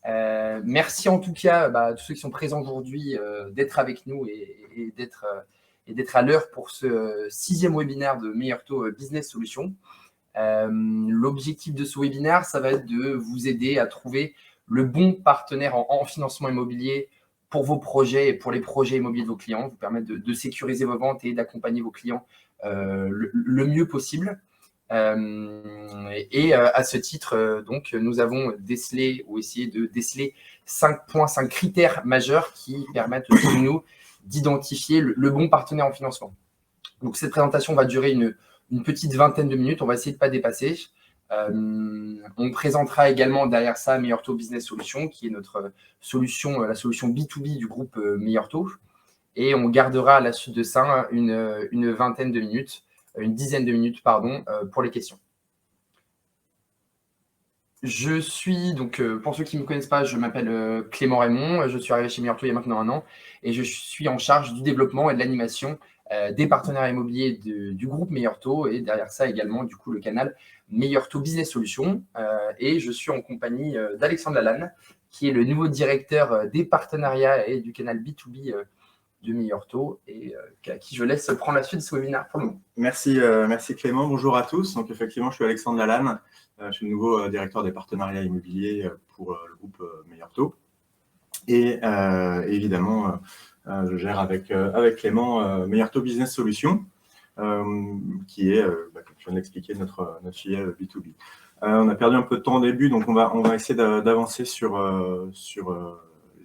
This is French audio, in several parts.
Merci en tout cas à tous ceux qui sont présents aujourd'hui d'être avec nous et d'être à l'heure pour ce 6e webinaire de Meilleur Taux Business Solutions. L'objectif de ce webinaire, ça va être de vous aider à trouver le bon partenaire en financement immobilier pour vos projets et pour les projets immobiliers de vos clients, vous permettre de sécuriser vos ventes et d'accompagner vos clients le mieux possible. À ce titre, donc, nous avons décelé ou essayé de déceler 5 points, 5 critères majeurs qui permettent pour nous d'identifier le bon partenaire en financement. Donc, cette présentation va durer une petite vingtaine de minutes. On va essayer de ne pas dépasser. On présentera également derrière ça Meilleur Taux Business Solutions, qui est notre solution, la solution B2B du groupe Meilleur Taux. Et on gardera à la suite de ça une vingtaine de minutes, une dizaine de minutes, pardon, pour les questions. Je suis, donc, pour ceux qui ne me connaissent pas, je m'appelle Clément Raymond, je suis arrivé chez Meilleur Taux il y a maintenant 1 an et je suis en charge du développement et de l'animation des partenaires immobiliers du groupe Meilleur Taux et derrière ça également, du coup, le canal Meilleur Taux Business Solutions. Et je suis en compagnie d'Alexandre Lalanne, qui est le nouveau directeur des partenariats et du canal B2B de Meilleur Taux et à qui je laisse prendre la suite de ce webinaire pour le moment. Merci Clément, bonjour à tous. Donc effectivement, je suis Alexandre Lalanne, je suis le nouveau directeur des partenariats immobiliers pour le groupe Meilleur Taux. Et évidemment, je gère avec Clément Meilleur Taux Business Solutions, qui est, comme je viens d'expliquer, notre filiale B2B. On a perdu un peu de temps au début, donc on va essayer d'avancer sur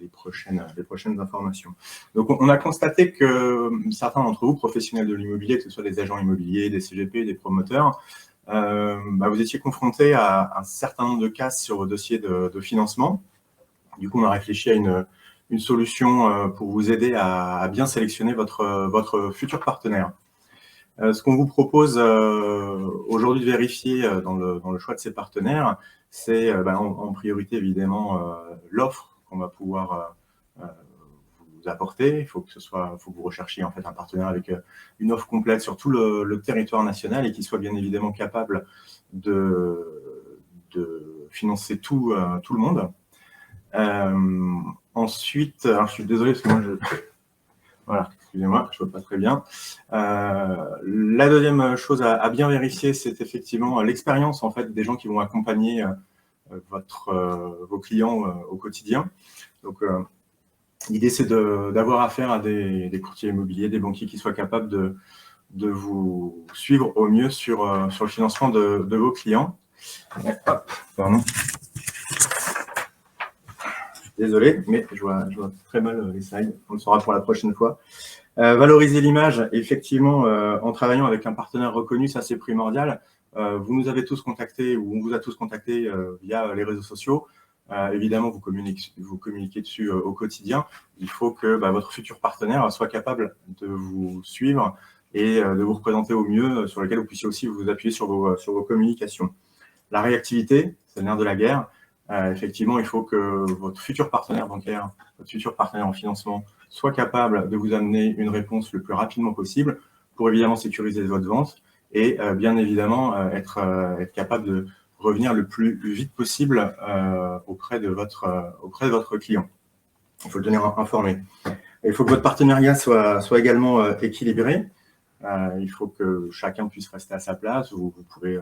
les prochaines informations. Donc, on a constaté que certains d'entre vous, professionnels de l'immobilier, que ce soit des agents immobiliers, des CGP, des promoteurs, vous étiez confrontés à un certain nombre de cases sur vos dossiers de financement. Du coup, on a réfléchi à une solution pour vous aider à bien sélectionner votre futur partenaire. Ce qu'on vous propose aujourd'hui de vérifier dans le choix de ces partenaires, c'est en priorité évidemment l'offre qu'on va pouvoir vous apporter. Il faut que vous recherchiez en fait un partenaire avec une offre complète sur tout le territoire national et qui soit bien évidemment capable de financer tout le monde. Ensuite, alors je suis désolé parce que moi voilà, excusez-moi, je ne vois pas très bien. La deuxième chose à bien vérifier, c'est effectivement l'expérience en fait des gens qui vont accompagner vos clients au quotidien. Donc, l'idée, c'est d'avoir affaire à des courtiers immobiliers, des banquiers qui soient capables de vous suivre au mieux sur le financement de vos clients. Hop, pardon. Désolé, mais je vois très mal les slides. On le saura pour la prochaine fois. Valoriser l'image, effectivement, en travaillant avec un partenaire reconnu, ça c'est primordial. Vous nous avez tous contactés ou on vous a tous contactés via les réseaux sociaux. Évidemment, vous communiquez dessus au quotidien. Il faut que votre futur partenaire soit capable de vous suivre et de vous représenter au mieux, sur lequel vous puissiez aussi vous appuyer sur vos communications. La réactivité, c'est le nerf de la guerre. Effectivement, il faut que votre futur partenaire bancaire, votre futur partenaire en financement soit capable de vous amener une réponse le plus rapidement possible pour évidemment sécuriser votre vente et bien évidemment être capable de revenir le plus vite possible auprès de votre client. Il faut le tenir informé. Il faut que votre partenariat soit également équilibré. Il faut que chacun puisse rester à sa place. Vous pouvez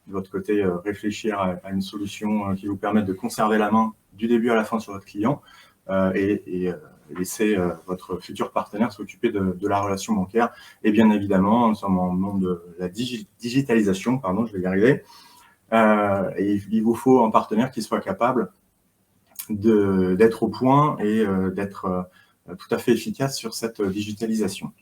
de votre côté réfléchir à une solution qui vous permette de conserver la main du début à la fin sur votre client et laisser votre futur partenaire s'occuper de la relation bancaire. Et bien évidemment, nous sommes en monde de la digitalisation, pardon, je vais y arriver. Et il vous faut un partenaire qui soit capable d'être au point et d'être tout à fait efficace sur cette digitalisation.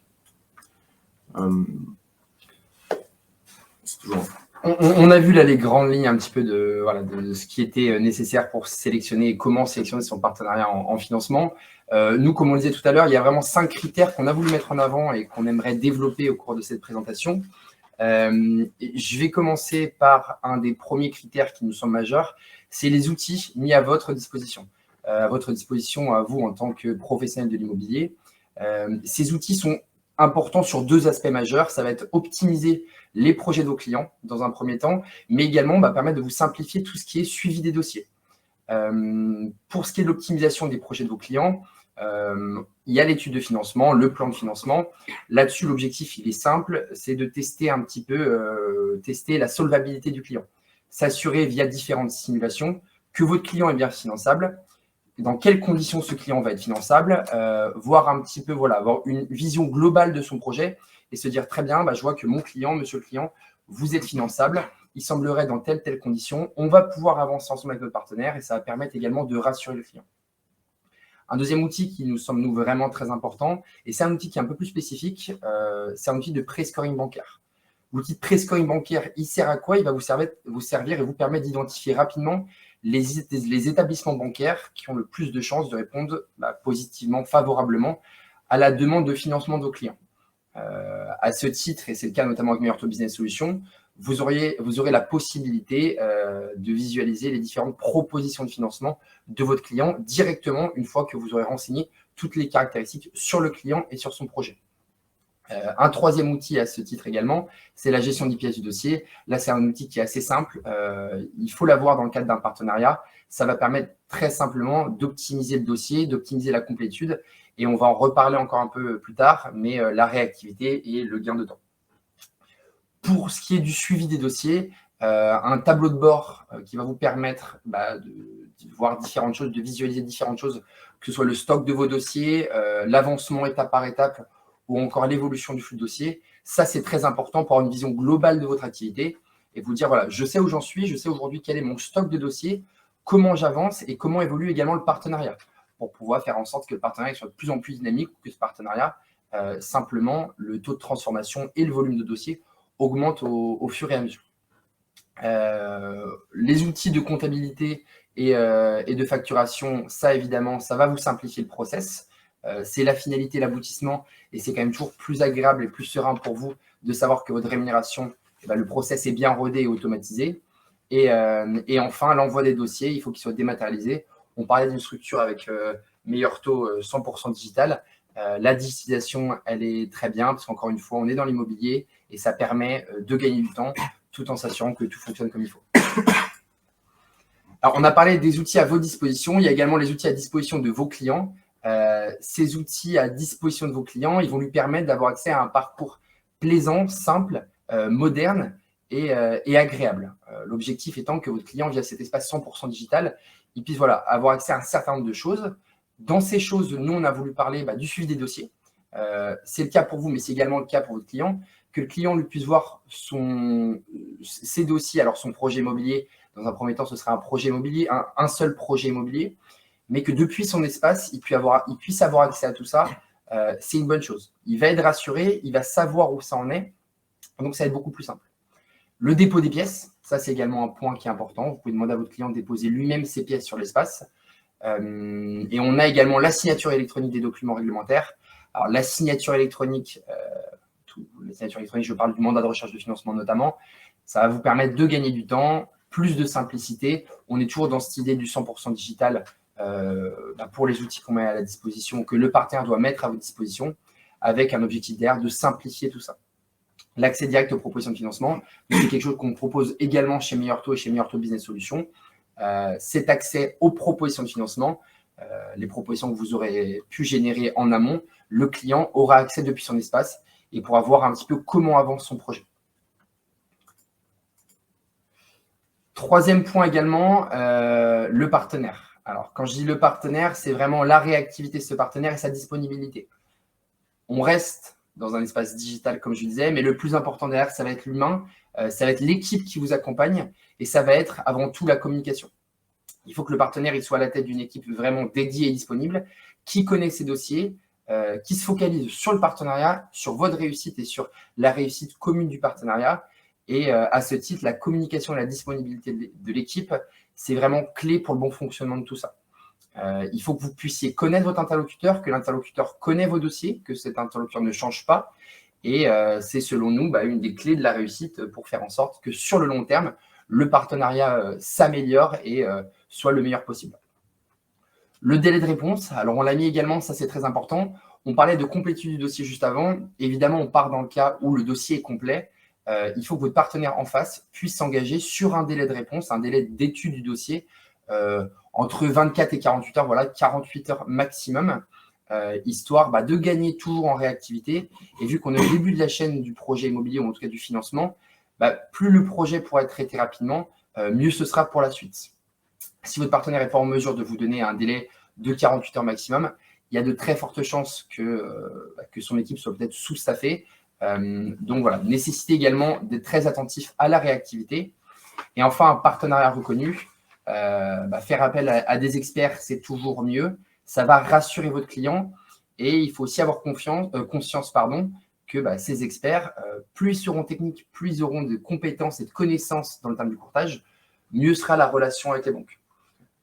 C'est toujours... On a vu là les grandes lignes un petit peu de ce qui était nécessaire pour sélectionner et comment sélectionner son partenariat en financement. Nous, comme on le disait tout à l'heure, il y a vraiment 5 critères qu'on a voulu mettre en avant et qu'on aimerait développer au cours de cette présentation. Je vais commencer par un des premiers critères qui nous semble majeur, c'est les outils mis à votre disposition. À vous en tant que professionnel de l'immobilier. Ces outils sont importants sur 2 aspects majeurs. Ça va être optimiser les projets de vos clients dans un premier temps, mais également permettre de vous simplifier tout ce qui est suivi des dossiers. Pour ce qui est de l'optimisation des projets de vos clients, il y a l'étude de financement, le plan de financement. Là-dessus, l'objectif, il est simple, c'est de tester un petit peu tester la solvabilité du client. S'assurer via différentes simulations que votre client est bien finançable, dans quelles conditions ce client va être finançable, voir un petit peu, voilà, avoir une vision globale de son projet et se dire très bien, je vois que mon client, monsieur le client, vous êtes finançable, il semblerait dans telle condition, on va pouvoir avancer ensemble avec notre partenaire et ça va permettre également de rassurer le client. Un deuxième outil qui nous semble vraiment très important, et c'est un outil qui est un peu plus spécifique, c'est un outil de pré-scoring bancaire. L'outil de pré-scoring bancaire, il sert à quoi? Il va vous servir et vous permettre d'identifier rapidement les établissements bancaires qui ont le plus de chances de répondre positivement, favorablement à la demande de financement de vos clients. À ce titre, et c'est le cas notamment avec Meilleur Taux Business Solutions, vous aurez la possibilité de visualiser les différentes propositions de financement de votre client directement une fois que vous aurez renseigné toutes les caractéristiques sur le client et sur son projet. Un troisième outil à ce titre également, c'est la gestion d'IPS du dossier. Là, c'est un outil qui est assez simple. Il faut l'avoir dans le cadre d'un partenariat. Ça va permettre très simplement d'optimiser le dossier, d'optimiser la complétude. Et on va en reparler encore un peu plus tard, mais la réactivité et le gain de temps. Pour ce qui est du suivi des dossiers, un tableau de bord qui va vous permettre de voir différentes choses, de visualiser différentes choses, que ce soit le stock de vos dossiers, l'avancement étape par étape, ou encore l'évolution du flux de dossier. Ça, c'est très important pour avoir une vision globale de votre activité et vous dire, voilà, je sais où j'en suis, je sais aujourd'hui quel est mon stock de dossiers, comment j'avance et comment évolue également le partenariat pour pouvoir faire en sorte que le partenariat soit de plus en plus dynamique ou que ce partenariat, simplement, le taux de transformation et le volume de dossiers augmentent au fur et à mesure. Les outils de comptabilité et de facturation, ça, évidemment, ça va vous simplifier le process. C'est la finalité, l'aboutissement, et c'est quand même toujours plus agréable et plus serein pour vous de savoir que votre rémunération, le process est bien rodé et automatisé. Et enfin, l'envoi des dossiers, il faut qu'il soit dématérialisé. On parlait d'une structure avec Meilleur Taux 100% digital. La digitalisation, elle est très bien parce qu'encore une fois, on est dans l'immobilier et ça permet de gagner du temps tout en s'assurant que tout fonctionne comme il faut. Alors, on a parlé des outils à vos dispositions. Il y a également les outils à disposition de vos clients. Ces outils à disposition de vos clients, ils vont lui permettre d'avoir accès à un parcours plaisant, simple, moderne et agréable. L'objectif étant que votre client, via cet espace 100% digital, il puisse avoir accès à un certain nombre de choses. Dans ces choses, nous, on a voulu parler du suivi des dossiers. C'est le cas pour vous, mais c'est également le cas pour votre client, que le client lui puisse voir ses dossiers, alors son projet immobilier. Dans un premier temps, ce sera un projet immobilier, un seul projet immobilier, mais que depuis son espace, il puisse avoir accès à tout ça, c'est une bonne chose. Il va être rassuré, il va savoir où ça en est, donc ça va être beaucoup plus simple. Le dépôt des pièces, ça c'est également un point qui est important. Vous pouvez demander à votre client de déposer lui-même ses pièces sur l'espace. Et on a également la signature électronique des documents réglementaires. Alors la signature électronique, je parle du mandat de recherche de financement notamment, ça va vous permettre de gagner du temps, plus de simplicité. On est toujours dans cette idée du 100% digital pour les outils qu'on met à la disposition, que le partenaire doit mettre à votre disposition, avec un objectif derrière de simplifier tout ça. L'accès direct aux propositions de financement, c'est quelque chose qu'on propose également chez Meilleur Taux et chez Meilleur Taux Business Solutions. Cet accès aux propositions de financement, les propositions que vous aurez pu générer en amont, le client aura accès depuis son espace et pourra voir un petit peu comment avance son projet. Troisième point également, le partenaire. Alors, quand je dis le partenaire, c'est vraiment la réactivité de ce partenaire et sa disponibilité. On reste dans un espace digital, comme je disais, mais le plus important derrière, ça va être l'humain, ça va être l'équipe qui vous accompagne et ça va être avant tout la communication. Il faut que le partenaire il soit à la tête d'une équipe vraiment dédiée et disponible, qui connaît ses dossiers, qui se focalise sur le partenariat, sur votre réussite et sur la réussite commune du partenariat. Et à ce titre, la communication et la disponibilité de l'équipe, c'est vraiment clé pour le bon fonctionnement de tout ça. Il faut que vous puissiez connaître votre interlocuteur, que l'interlocuteur connaît vos dossiers, que cet interlocuteur ne change pas. Et c'est selon nous une des clés de la réussite pour faire en sorte que sur le long terme, le partenariat s'améliore et soit le meilleur possible. Le délai de réponse, alors on l'a mis également, ça c'est très important. On parlait de complétude du dossier juste avant. Évidemment, on part dans le cas où le dossier est complet. Il faut que votre partenaire en face puisse s'engager sur un délai de réponse, un délai d'étude du dossier entre 24 et 48 heures, voilà, 48 heures maximum, histoire de gagner toujours en réactivité. Et vu qu'on est au début de la chaîne du projet immobilier, ou en tout cas du financement, plus le projet pourra être traité rapidement, mieux ce sera pour la suite. Si votre partenaire n'est pas en mesure de vous donner un délai de 48 heures maximum, il y a de très fortes chances que son équipe soit peut-être sous-staffée. Donc voilà, nécessitez également d'être très attentif à la réactivité. Et enfin, un partenariat reconnu. Faire appel à des experts, c'est toujours mieux. Ça va rassurer votre client. Et il faut aussi avoir conscience que ces experts, plus ils seront techniques, plus ils auront de compétences et de connaissances dans le terme du courtage, mieux sera la relation avec les banques.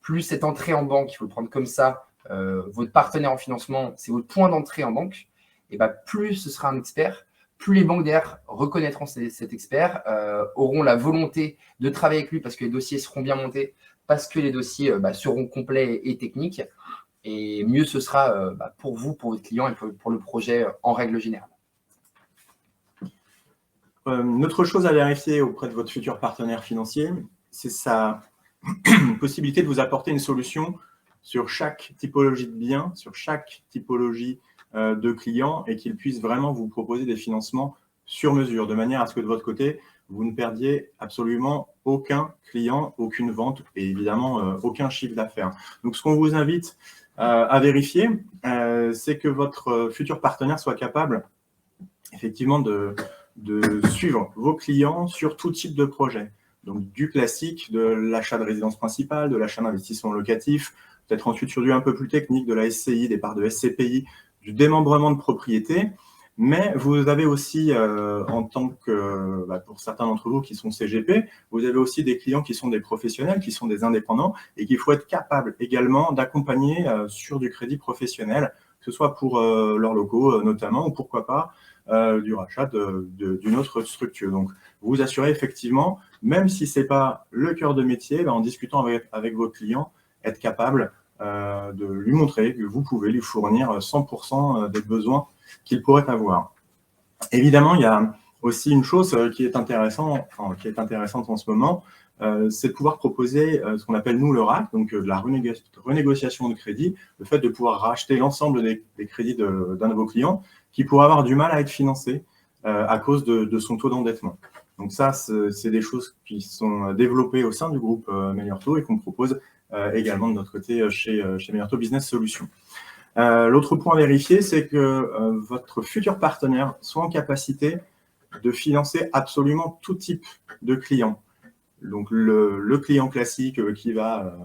Plus cette entrée en banque, il faut le prendre comme ça, votre partenaire en financement, c'est votre point d'entrée en banque, et plus ce sera un expert, plus les banques derrière reconnaîtront cet expert, auront la volonté de travailler avec lui parce que les dossiers seront bien montés, parce que les dossiers seront complets et techniques, et mieux ce sera pour vous, pour votre client et pour le projet en règle générale. Une autre chose à vérifier auprès de votre futur partenaire financier, c'est sa possibilité de vous apporter une solution sur chaque typologie de bien, sur chaque typologie de clients, et qu'il puisse vraiment vous proposer des financements sur mesure, de manière à ce que de votre côté, vous ne perdiez absolument aucun client, aucune vente et évidemment aucun chiffre d'affaires. Donc, ce qu'on vous invite à vérifier, c'est que votre futur partenaire soit capable effectivement de suivre vos clients sur tout type de projet. Donc, du classique, de l'achat de résidence principale, de l'achat d'investissement locatif, peut-être ensuite sur du un peu plus technique, de la SCI, des parts de SCPI, du démembrement de propriété. Mais vous avez aussi, en tant que, pour certains d'entre vous qui sont CGP, vous avez aussi des clients qui sont des professionnels, qui sont des indépendants, et qu'il faut être capable également d'accompagner sur du crédit professionnel, que ce soit pour leurs locaux notamment, ou pourquoi pas du rachat d'une autre structure. Donc, vous assurez effectivement, même si ce n'est pas le cœur de métier, en discutant avec vos clients, être capable de lui montrer que vous pouvez lui fournir 100% des besoins qu'il pourrait avoir. Évidemment, il y a aussi une chose qui est intéressante en ce moment, c'est de pouvoir proposer ce qu'on appelle nous le RAC, donc de la renégociation de crédit, le fait de pouvoir racheter l'ensemble des crédits d'un de vos clients qui pourrait avoir du mal à être financé à cause de son taux d'endettement. Donc ça, c'est des choses qui sont développées au sein du groupe Meilleur Taux et qu'on propose également de notre côté chez Meilleur Taux Business Solutions. L'autre point à vérifier, c'est que votre futur partenaire soit en capacité de financer absolument tout type de client. Donc, le client classique qui va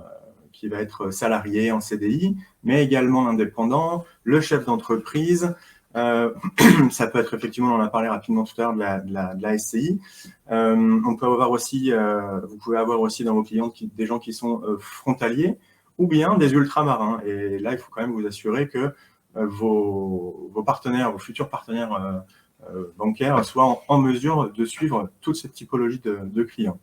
être salarié en CDI, mais également l'indépendant, le chef d'entreprise. Ça peut être effectivement, on en a parlé rapidement tout à l'heure, de la SCI. On peut avoir aussi, vous pouvez avoir aussi dans vos clients des gens qui sont frontaliers ou bien des ultramarins. Et là, il faut quand même vous assurer que vos partenaires, vos futurs partenaires bancaires soient en mesure de suivre toute cette typologie de clients.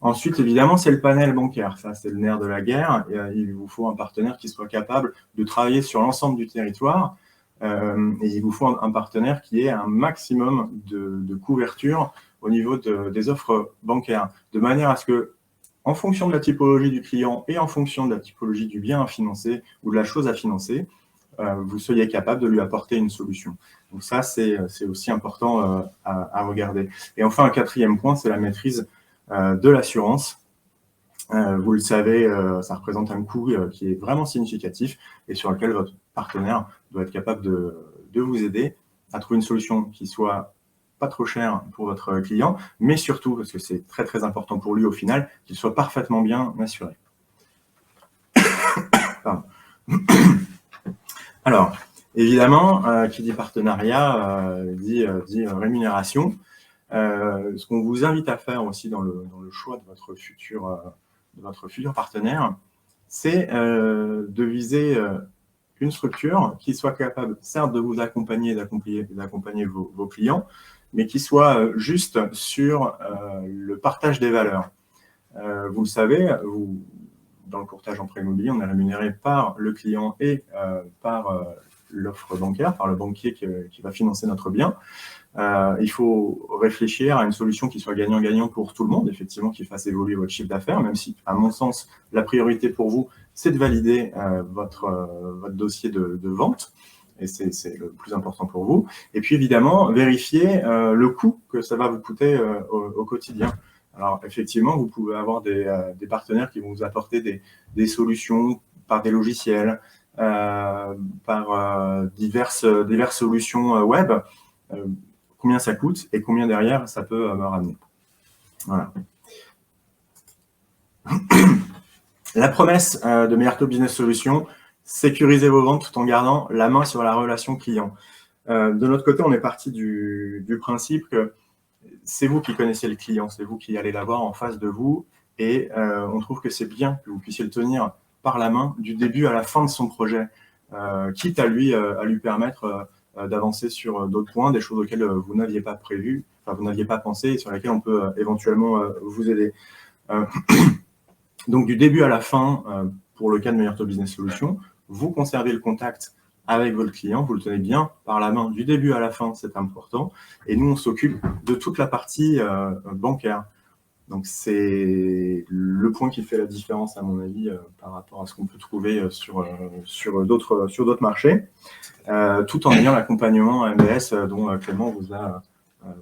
Ensuite, évidemment, c'est le panel bancaire. Ça, c'est le nerf de la guerre. Et, il vous faut un partenaire qui soit capable de travailler sur l'ensemble du territoire. Et il vous faut un partenaire qui ait un maximum de couverture au niveau des offres bancaires. De manière à ce que, en fonction de la typologie du client et en fonction de la typologie du bien à financer ou de la chose à financer, vous soyez capable de lui apporter une solution. Donc ça, c'est aussi important à regarder. Et enfin, un quatrième point, c'est la maîtrise de l'assurance. Vous le savez, ça représente un coût qui est vraiment significatif et sur lequel votre partenaire doit être capable de vous aider à trouver une solution qui soit pas trop chère pour votre client, mais surtout, parce que c'est très très important pour lui au final, qu'il soit parfaitement bien assuré. Pardon. Alors, évidemment, qui dit partenariat dit rémunération. Ce qu'on vous invite à faire aussi dans le choix de votre futur partenaire, c'est de viser une structure qui soit capable, certes, de vous accompagner, d'accompagner vos clients, mais qui soit juste sur le partage des valeurs. Vous le savez, dans le courtage en prêt immobilier, on est rémunéré par le client et par l'offre bancaire, par le banquier qui va financer notre bien. Il faut réfléchir à une solution qui soit gagnant-gagnant pour tout le monde, effectivement, qui fasse évoluer votre chiffre d'affaires, même si, à mon sens, la priorité pour vous, c'est de valider votre dossier de vente. Et c'est le plus important pour vous. Et puis, évidemment, vérifier le coût que ça va vous coûter au quotidien. Alors, effectivement, vous pouvez avoir des partenaires qui vont vous apporter des solutions par des logiciels, par diverses solutions web. Combien ça coûte et combien derrière ça peut me ramener. Voilà. La promesse de Meilleur Business Solutions, sécuriser vos ventes tout en gardant la main sur la relation client. De notre côté, on est parti du principe que c'est vous qui connaissez le client, c'est vous qui allez l'avoir en face de vous et on trouve que c'est bien que vous puissiez le tenir par la main du début à la fin de son projet, quitte à lui permettre d'avancer sur d'autres points, des choses auxquelles vous n'aviez pas prévu, enfin, vous n'aviez pas pensé et sur lesquelles on peut éventuellement vous aider. Donc, du début à la fin, pour le cas de Meilleur Business Solutions, vous conservez le contact avec votre client, vous le tenez bien par la main du début à la fin, c'est important. Et nous, on s'occupe de toute la partie bancaire. Donc, c'est le point qui fait la différence, à mon avis, par rapport à ce qu'on peut trouver sur d'autres marchés, tout en ayant l'accompagnement MBS dont Clément vous a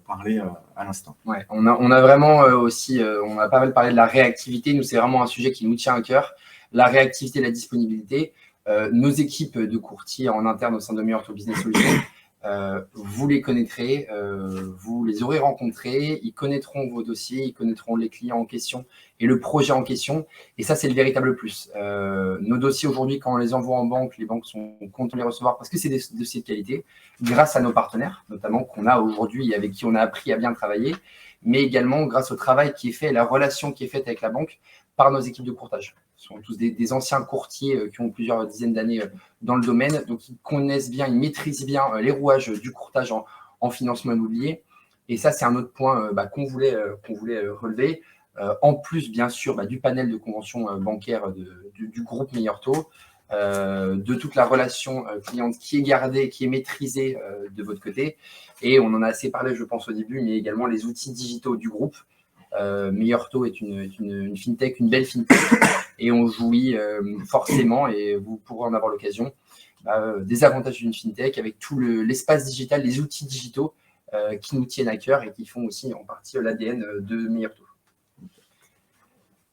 parlé à l'instant. Ouais, on a vraiment aussi, on a pas mal parlé de la réactivité. Nous, c'est vraiment un sujet qui nous tient à cœur. La réactivité, la disponibilité. Nos équipes de courtiers en interne au sein de Meilleur Business Solutions, vous les connaîtrez, vous les aurez rencontrés, ils connaîtront vos dossiers, ils connaîtront les clients en question et le projet en question. Et ça, c'est le véritable plus. Nos dossiers aujourd'hui, quand on les envoie en banque, les banques sont contentes de les recevoir parce que c'est des dossiers de qualité, grâce à nos partenaires, notamment qu'on a aujourd'hui et avec qui on a appris à bien travailler, mais également grâce au travail qui est fait, la relation qui est faite avec la banque par nos équipes de courtage. Ce sont tous des anciens courtiers qui ont plusieurs dizaines d'années dans le domaine. Donc, ils connaissent bien, ils maîtrisent bien les rouages du courtage en financement immobilier. Et ça, c'est un autre point qu'on voulait relever. En plus, bien sûr, du panel de conventions bancaires du groupe Meilleur Taux, de toute la relation cliente qui est gardée, qui est maîtrisée de votre côté. Et on en a assez parlé, je pense, au début, mais également les outils digitaux du groupe. Meilleur Taux est une fintech, une belle fintech, et on jouit forcément, et vous pourrez en avoir l'occasion, des avantages d'une fintech avec tout l'espace digital, les outils digitaux qui nous tiennent à cœur et qui font aussi en partie l'ADN de Meilleur Taux.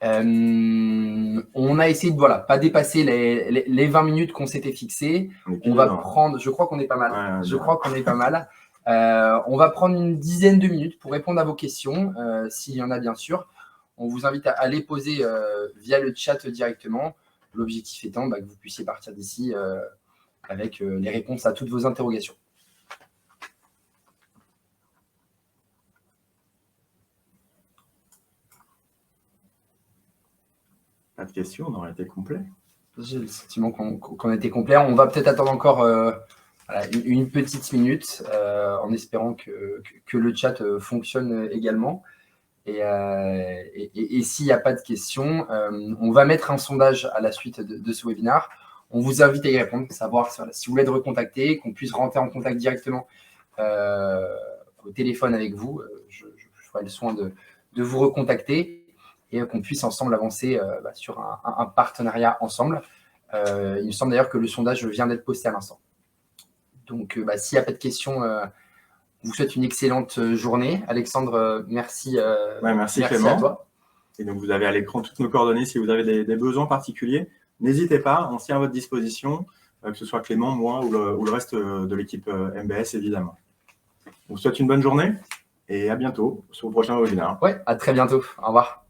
On a essayé de pas dépasser les 20 minutes qu'on s'était fixées. On va prendre, je crois qu'on est pas mal. On va prendre une dizaine de minutes pour répondre à vos questions, s'il y en a bien sûr. On vous invite à les poser via le chat directement. L'objectif étant que vous puissiez partir d'ici avec les réponses à toutes vos interrogations. Pas de questions, on aurait été complet. J'ai le sentiment qu'on était complet. On va peut-être attendre encore une petite minute en espérant que le chat fonctionne également. Et s'il n'y a pas de questions, on va mettre un sondage à la suite de ce webinaire. On vous invite à y répondre, savoir si vous voulez être recontacté, qu'on puisse rentrer en contact directement au téléphone avec vous. Je ferai le soin de vous recontacter et qu'on puisse ensemble avancer sur un partenariat ensemble. Il me semble d'ailleurs que le sondage vient d'être posté à l'instant. Donc, s'il n'y a pas de questions, on vous souhaite une excellente journée. Alexandre, merci. Merci Clément. À toi. Et donc, vous avez à l'écran toutes nos coordonnées. Si vous avez des besoins particuliers, n'hésitez pas, on tient à votre disposition, que ce soit Clément, moi ou le reste de l'équipe MBS, évidemment. On vous souhaite une bonne journée et à bientôt sur le prochain webinaire. Ouais, à très bientôt. Au revoir.